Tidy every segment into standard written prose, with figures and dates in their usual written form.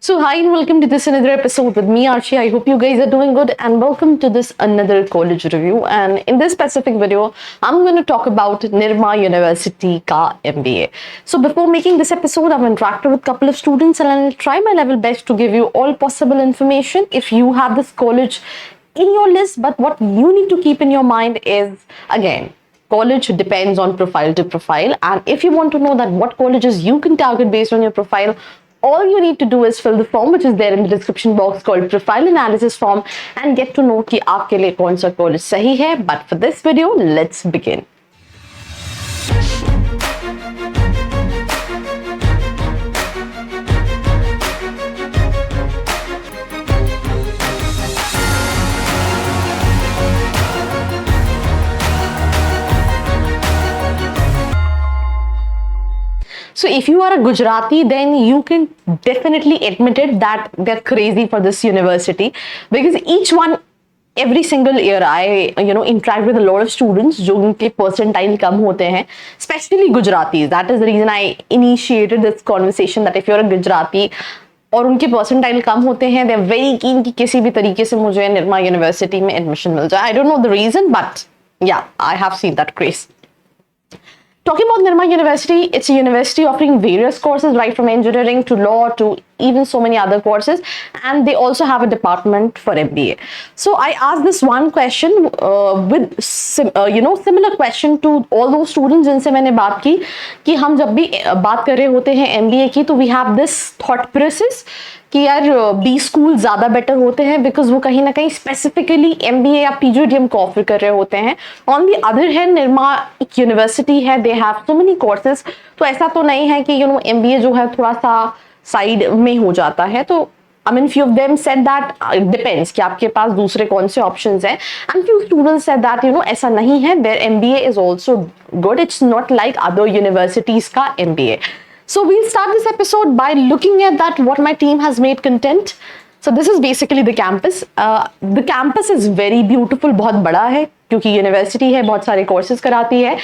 So hi and welcome to this another episode with me Archie. I hope you guys are doing good and welcome to this another college review. And in this specific video, I'm going to talk about Nirma University ka MBA. So before making this episode, I've interacted with a couple of students and I'll try my level best to give you all possible information if you have this college in your list. But what you need to keep in your mind is, again, college depends on profile to profile, and if you want to know that what colleges you can target based on your profile, all you need to do is fill the form which is there in the description box called profile analysis form and get to know कि आपके लिए कौन सा college सही है. But for this video, let's begin. So if you are a Gujarati, then you can definitely admit it that they're crazy for this university, because each one, every single year I interact with a lot of students जो उनके percentile कम होते हैं, especially Gujaratis. That is the reason I initiated this conversation that if you're a Gujarati और उनके percentile कम होते हैं, they're very keen कि किसी भी तरीके से मुझे निर्मा यूनिवर्सिटी में admission मिल जाए. I don't know the reason, but yeah, I have seen that craze. Talking about Nirma University, it's a university offering various courses, right from engineering to law to even so many other courses, and they also have a department for MBA. So I asked this one question similar question to all those students जिनसे मैंने बात की कि हम जब भी बात कर रहे होते हैं MBA की, तो we have this thought process कि यार बी स्कूल ज़्यादा बेटर होते हैं बिकॉज वो कहीं ना कहीं स्पेसिफिकली MBA या PGDM को ऑफर कर रहे होते हैं. On the other hand Nirma एक यूनिवर्सिटी है, they have so many courses. तो ऐसा तो नहीं है कि MBA जो है थोड़ा सा साइड में हो जाता है. तो I mean, few of them said that it depends कि आपके पास दूसरे कौन से options हैं, and few students said that ऐसा नहीं है, their MBA is also good. It's not like other universities का MBA. So we'll start this episode by looking at that what my team has made content. So this is basically the campus. The campus is very beautiful, बहुत बड़ा है क्योंकि university है, बहुत सारे courses कराती है.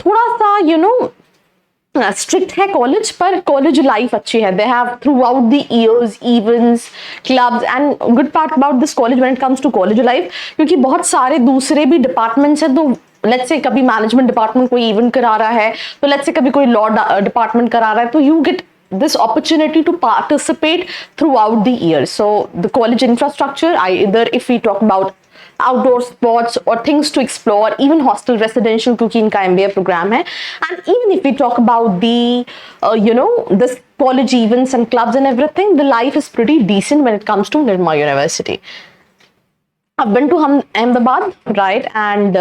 थोड़ा सा स्ट्रिक्ट है कॉलेज, पर कॉलेज लाइफ अच्छी है. They have throughout the years events, clubs, and good part about this college when it comes to college life, क्योंकि बहुत सारे दूसरे भी डिपार्टमेंट्स हैं. तो लेट्स से कभी मैनेजमेंट डिपार्टमेंट कोई इवेंट करा रहा है, तो लेट्स से कभी कोई लॉ डिपार्टमेंट करा रहा है, तो you get this opportunity to participate throughout the year. So the college infrastructure, either if we talk about outdoor sports or things to explore, even hostel residential क्योंकि इनका MBA program है, and even if we talk about the this college events and clubs and everything, the life is pretty decent when it comes to Nirma University. I've been to Ahmedabad, right? And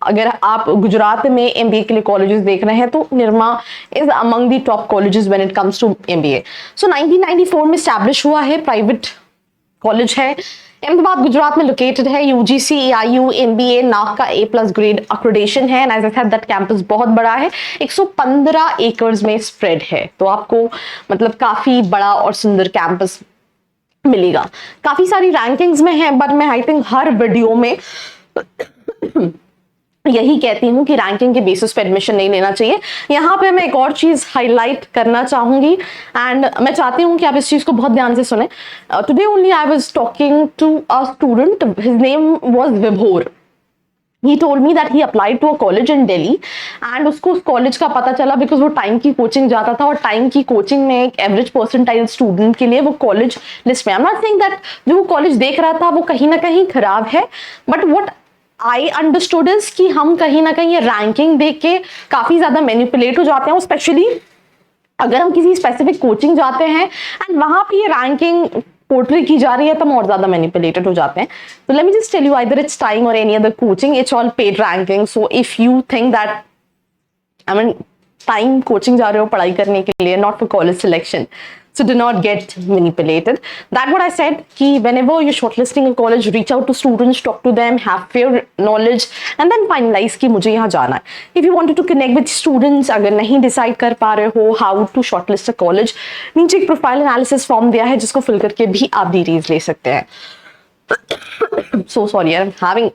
अगर आप गुजरात में MBA के लिए colleges देख रहे हैं तो Nirma is among the top colleges when it comes to MBA. So 1994 में स्टैब्लिश हुआ है, प्राइवेट कॉलेज है, अहमदाबाद गुजरात में लोकेटेड है. UGC AIU MBA NAAC का A+ ग्रेड अक्रेडिटेशन है, and as I said that campus बहुत बड़ा है, 115 एकर्स में स्प्रेड है. तो आपको मतलब काफी बड़ा और सुंदर कैंपस मिलेगा. काफी सारी रैंकिंग्स में है, बट मैं आई थिंक हर वीडियो में यही कहती हूँ कि रैंकिंग के बेसिस पे एडमिशन नहीं लेना चाहिए. यहाँ पे मैं एक और चीज हाईलाइट करना चाहूंगी, एंड मैं चाहती हूँ कि आप इस चीज को बहुत ध्यान से सुने. Today only I was talking to a student, his name was Vibhor. He told me that he applied to a college in Delhi and उसको उस कॉलेज का पता चला बिकॉज वो टाइम की कोचिंग जाता था, और टाइम की कोचिंग में एक एवरेज परसेंटाइल स्टूडेंट के लिए वो कॉलेज लिस्ट में. I am not saying that जो वो कॉलेज देख रहा था वो कहीं ना कहीं खराब है, but what I understood is कि हम कहीं ना कहीं ये रैंकिंग देख के काफी ज्यादा मैनिपुलेट हो जाते हैं, स्पेशली अगर हम किसी स्पेसिफिक कोचिंग जाते हैं एंड वहां पे ये रैंकिंग पोर्ट्रे की जा रही है तो हम और ज्यादा मैनिपुलेटेड हो जाते हैं. तो let me just tell you, either it's TIME और any other coaching, it's all paid ranking. So if you think that I mean TIME coaching जा रहे हो पढ़ाई करने के लिए, not for college selection, so do not get manipulated. That what I said कि whenever you're shortlisting a college, reach out to students, talk to them, have fair knowledge, and then finalize कि मुझे यहाँ जाना है. If you wanted to connect with students, अगर नहीं decide कर पा रहे हो how to shortlist a college, नीचे एक profile analysis form दिया है जिसको fill करके भी आप details ले सकते हैं. So sorry, I'm having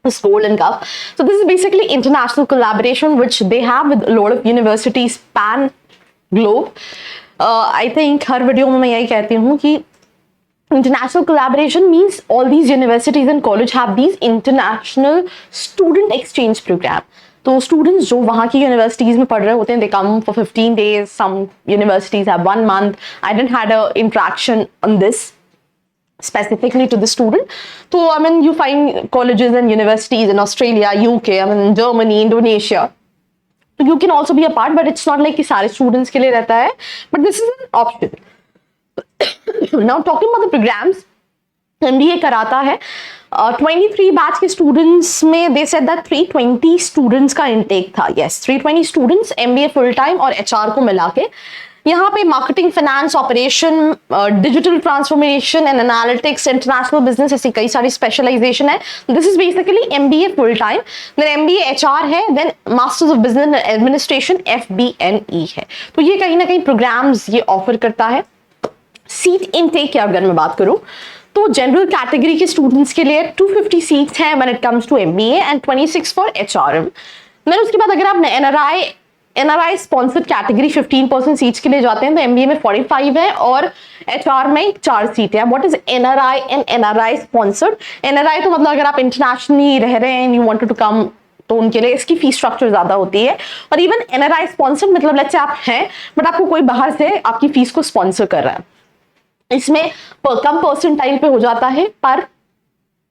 this cold and cough. So this is basically international collaboration which they have with a lot of universities span globe. I think her video में मैं यही कहती हूँ कि international collaboration means all these universities and college have these international student exchange program. तो students जो वहाँ की यूनिवर्सिटीज में पढ़ रहे होते हैं, they come for 15 days, some universities have 1 month. I didn't had a interaction on this specifically to the student. So I mean, you find colleges and universities in Australia, UK, I mean Germany, Indonesia. You can also be a part, but it's not like कि सारे students के लिए रहता है. But this is an option. Now talking about the programs, MBA कराता है 23 batch के students में दे सेड दैट 320 स्टूडेंट्स का इनटेक था. Yes, 320 students MBA full time और HR को मिला के. यहाँ पे marketing, finance, operation, digital transformation and analytics, international business, ऐसी कई सारी स्पेशलाइजेशन है. This is basically MBA full time, then MBA HR है, then masters of business administration FBNE है. तो ये कहीं ना कहीं प्रोग्राम्स ये ऑफर करता है. सीट इनटेक की अगर मैं बात करूं तो जनरल कैटेगरी के स्टूडेंट्स के लिए 250 सीट्स हैं when it comes to MBA and 26 for HRM. मैंने उसके बाद अगर आप NRI स्पॉन्सर्ड कैटेगरी 15% सीट्स के लिए जाते हैं तो MBA में 45 है और HR में 4 सीट है. What is NRI and NRI sponsored? NRI तो मतलब अगर आप इंटरनेशनली रह रहे हैं, यू वांटेड टू कम, तो उनके लिए इसकी फीस स्ट्रक्चर ज्यादा होती है. और इवन NRI स्पॉन्सर्ड मतलब लेट्स से आप हैं बट आपको कोई बाहर से आपकी फीस को स्पॉन्सर कर रहा है, इसमें कम परसेंटाइल पे हो जाता है पर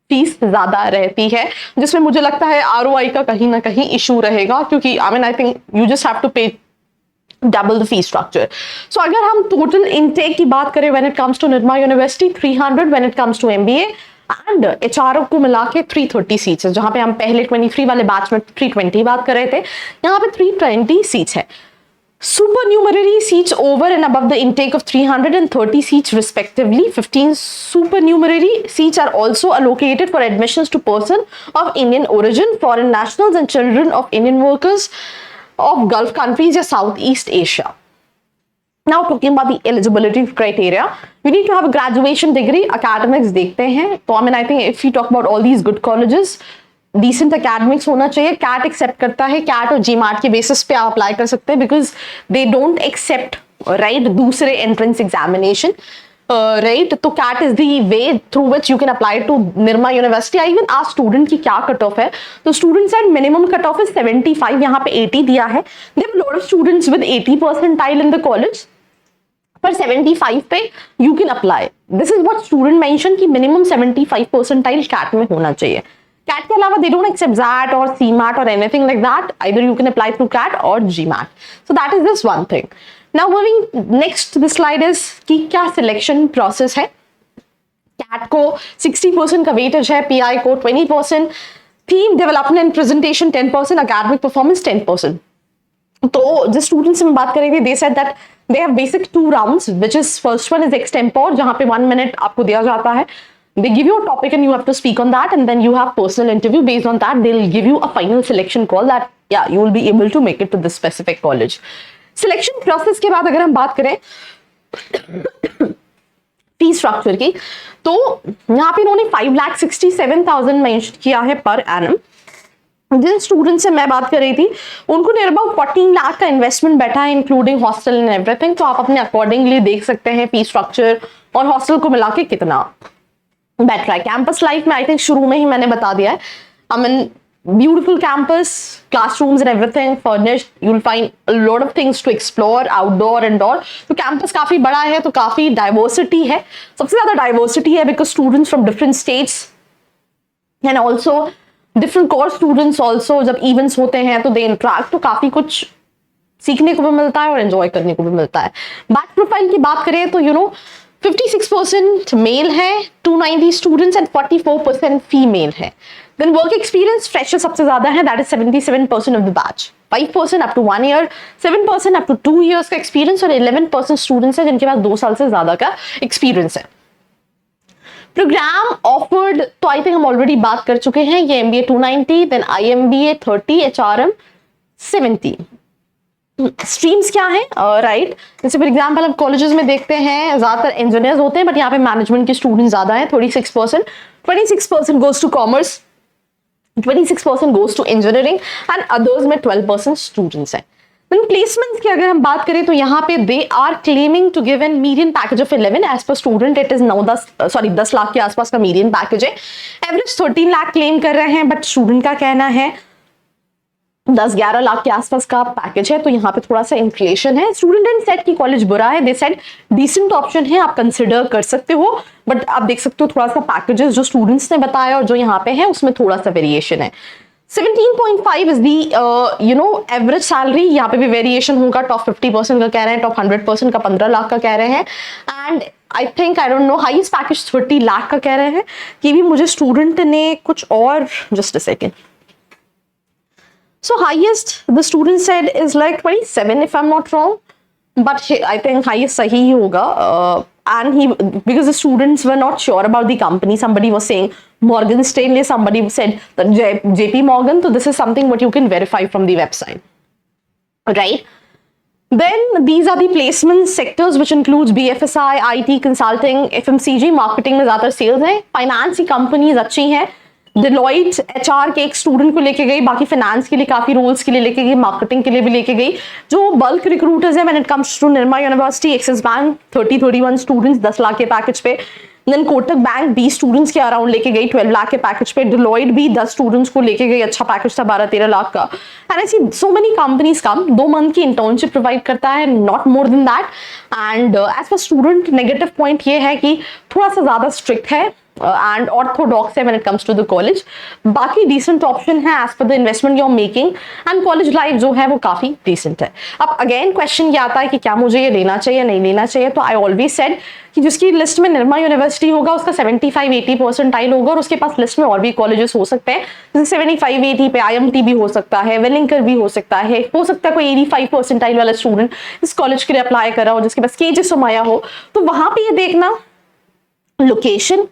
फीस ज्यादा रहती है, जिसमें मुझे लगता है ROI का कहीं ना कहीं इशू रहेगा, क्योंकि I think you just have to pay double the fee structure. So अगर हम टोटल इनटेक की बात करें when it comes to Nirma university 300, when it comes to MBA and HR को मिला के 330 सीट्स है. जहां पे हम पहले 23 वाले बैच में 320 बात कर रहे थे, यहाँ पे 320 सीट्स है. Supernumerary seats over and above the intake of 330 seats respectively. 15 supernumerary seats are also allocated for admissions to persons of Indian origin, foreign nationals and children of Indian workers of Gulf countries or Southeast Asia. Now talking about the eligibility criteria, you need to have a graduation degree. Academics देखते हैं तो I think if you talk about all these good colleges, decent academics होना चाहिए. Cat accept करता है, cat और GMAT के basis पे आप अप्लाई कर सकते हैं because they don't accept right दूसरे एंट्रेंस एग्जामिनेशन राइट. तो CAT is the way through which you can apply to Nirma university. I even आज स्टूडेंट की क्या कट ऑफ है, तो student side minimum cut off is 75, यहाँ पे 80 दिया है. There are lot of students with 80 percentile in the college, पर 75 पे you can apply. This is what student mention कि मिनिमम 75 परसेंटाइल कैट में होना चाहिए. CAT के अलावा they don't accept ZAT or CMAT or anything like that. Either you can apply through CAT or GMAT. So that is this one thing. Now moving next to the slide is कि क्या selection process है. CAT को 60% का weightage है, PI को 20%, theme development and presentation 10%, academic performance 10%. तो जिस students से मैं बात कर रही थी, they said that they have basic 2 rounds, which is first one is extempore, जहाँ पे 1 minute आपको दिया जाता है. They give you a topic and you have to speak on that, and then you have personal interview. Based on that, they'll give you a final selection call that yeah, you will be able to make it to this specific college. Selection process के बाद अगर हम बात करें fee structure की, तो यहाँ पे इन्होंने 5,67,000 मेंशन किया है पर एनम. जिन स्टूडेंट से मैं बात कर रही थी उनको नियर अबाउट 14 लाख का इन्वेस्टमेंट बैठा है इंक्लूडिंग हॉस्टल एंड एवरीथिंग. तो आप अपने अकॉर्डिंगली देख सकते हैं फी स्ट्रक्चर और हॉस्टल को मिला के कितना बैठ रहा है. कैंपस लाइफ में आई थिंक शुरू में ही मैंने बता दिया है. I mean beautiful campus, classrooms and everything furnished, you will find a lot of things to explore outdoor indoor. तो कैंपस काफी बड़ा है, तो काफी डाइवर्सिटी है. सबसे ज्यादा डाइवर्सिटी है because students from different states and also different course students also जब इवेंट्स होते हैं तो दे इंटरेक्ट, तो काफी कुछ सीखने को भी मिलता है और एंजॉय करने को भी मिलता है. बैच प्रोफाइल की बात करें तो 56% मेल है, 290 स्टूडेंट्स एंड 44% फीमेल है. देन वर्क एक्सपीरियंस फ्रेशर सबसे ज्यादा है, that is 77% of the batch. 5% up to 1 year, 7% up to 2 years का एक्सपीरियंस और 11% स्टूडेंट्स है जिनके पास 2 साल से ज्यादा का एक्सपीरियंस है. प्रोग्राम ऑफर्ड तो आई थिंक हम ऑलरेडी बात कर चुके हैं. ये MBA 290, then IMBA 30, HRM 70. Streams क्या है राइट. जैसे फॉर एग्जांपल हम कॉलेजेस में देखते हैं ज्यादातर इंजीनियर्स होते हैं, बट यहाँ पे मैनेजमेंट के स्टूडेंट ज्यादा है, 36%. 26% goes to commerce, 26% goes to engineering and others में 12% स्टूडेंट्स हैं. Then placements की अगर हम बात करें तो यहाँ पे they are claiming to give an median package of 11 as per student it is 10 lakh के आसपास का median package है. Average 13 लाख claim कर रहे हैं, but student का कहना है 10-11 लाख के आसपास का पैकेज है. तो यहाँ पे थोड़ा सा इन्फ्लेशन है. स्टूडेंट एंड सेट की कॉलेज बुरा है, दे सेड डिसेंट ऑप्शन है, आप कंसिडर कर सकते हो, बट आप देख सकते हो थोड़ा सा पैकेजेस जो स्टूडेंट्स ने बताया और जो यहाँ पे है उसमें थोड़ा सा वेरिएशन है. 17.5 इज दी एवरेज सैलरी. यहाँ पे भी वेरिएशन होगा. टॉप 50% का कह रहे हैं, टॉप 100% का 15 लाख का कह रहे हैं, and I think I don't know highest package 30 lakh का कह रहे हैं. कि भी मुझे स्टूडेंट ने कुछ और, just a second. So highest the student said is like 27 if I'm not wrong, but I think highest sahi hi hoga, and because the students were not sure about the company, somebody was saying Morgan Stanley, somebody said that JP Morgan, so this is something what you can verify from the website, right? Then these are the placement sectors which includes BFSI, IT, consulting, FMCG, marketing में ज़्यादा sales है. Finance की companies अच्छी हैं. Deloitte HR के एक student को लेके गई, बाकी फाइनेंस के लिए काफी रोल्स के लिए लेके गई, मार्केटिंग के लिए भी लेके गई. जो बल्क रिक्रूटर्स है when it comes to Nirma university, Axis bank 30-31 students 10 lakh के पैकेज पे. देन कोटक बैंक 20 स्टूडेंट्स के अराउंड लेके गई 12 लाख के पैकेज पे. डिलॉइट भी 10 स्टूडेंट्स को लेके गई, अच्छा पैकेज था 12-13 लाख का. एंड ऐसी so many companies come. 2 month की इंटर्नशिप प्रोवाइड करता है, not more than that. And as per student negative point ये है कि थोड़ा सा ज्यादा स्ट्रिक्ट है and orthodox है when it comes to the college. बाकी decent option है as per the investment you're making, and college life जो है वो काफी decent है. अब again question ये आता है कि क्या मुझे ये लेना चाहिए नहीं लेना चाहिए. तो I always said कि जिसकी लिस्ट में निर्मा यूनिवर्सिटी होगा उसका 75-80 परसेंटाइल होगा, और उसके पास लिस्ट में और भी कॉलेजेस हो सकते हैं. जैसे 75-80 पे IMT भी हो सकता है, वेलिंकर भी हो सकता है कोई 85 परसेंटाइल वाला स्टूडेंट इस कॉलेज के लिए अप्लाई कर रहा हो जिसके पास KJ समाया हो. तो वहां पे ये देखना location,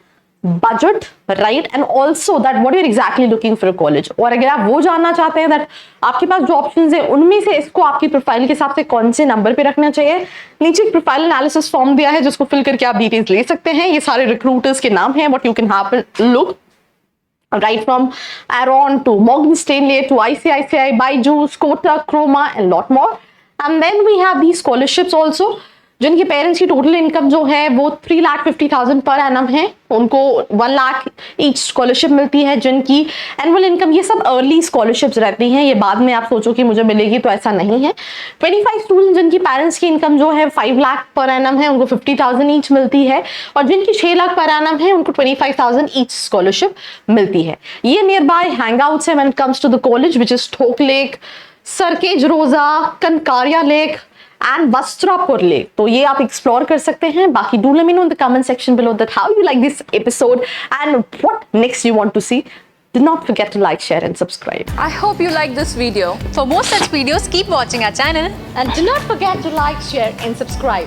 budget, right, and also that what you're exactly looking for a college. और अगर आप वो जानना चाहते हैं that आपके पास जो ऑप्शंस है उनमें से इसको आपकी प्रोफाइल के हिसाब से कौन से नंबर पे रखना चाहिए, नीचे एक प्रोफाइल एनालिसिस फॉर्म दिया है जिसको फिल करके आप डिटेल्स ले सकते हैं. ये सारे रिक्रूटर्स के नाम हैं, what you can have a look, right from Aeron to Morgan Stanley to ICICI, Byju's, Kotak, Chroma and lot more. And then we have these scholarships also, जिनके पेरेंट्स की टोटल इनकम जो है वो 3,50,000 per annum है, उनको 1 lakh each scholarship मिलती है. जिनकी एनुअल इनकम, ये सब अर्ली स्कॉलरशिप्स रहती हैं, ये बाद में आप सोचो कि मुझे मिलेगी, तो ऐसा नहीं है. 25 स्टूडेंट जिनकी पेरेंट्स की इनकम जो है 5 लाख पर एनम है, उनको 50,000 ईच मिलती है, और जिनकी 6 लाख पर एनम है उनको 25,000 ईच स्कॉलरशिप मिलती है. ये नियर बाय हैंगआउट्स है when it comes to the college, which is Thol lake, Sarkhej Roza, Kankaria lake and Vastrapur Lake. तो ये आप एक्सप्लोर कर सकते हैं. बाकी do let me know in the comment section below that how you like this episode and what next you want to see. Do not forget to like, share and subscribe. I hope you like this video. For more such videos, keep watching our channel. And do not forget to like, share and subscribe.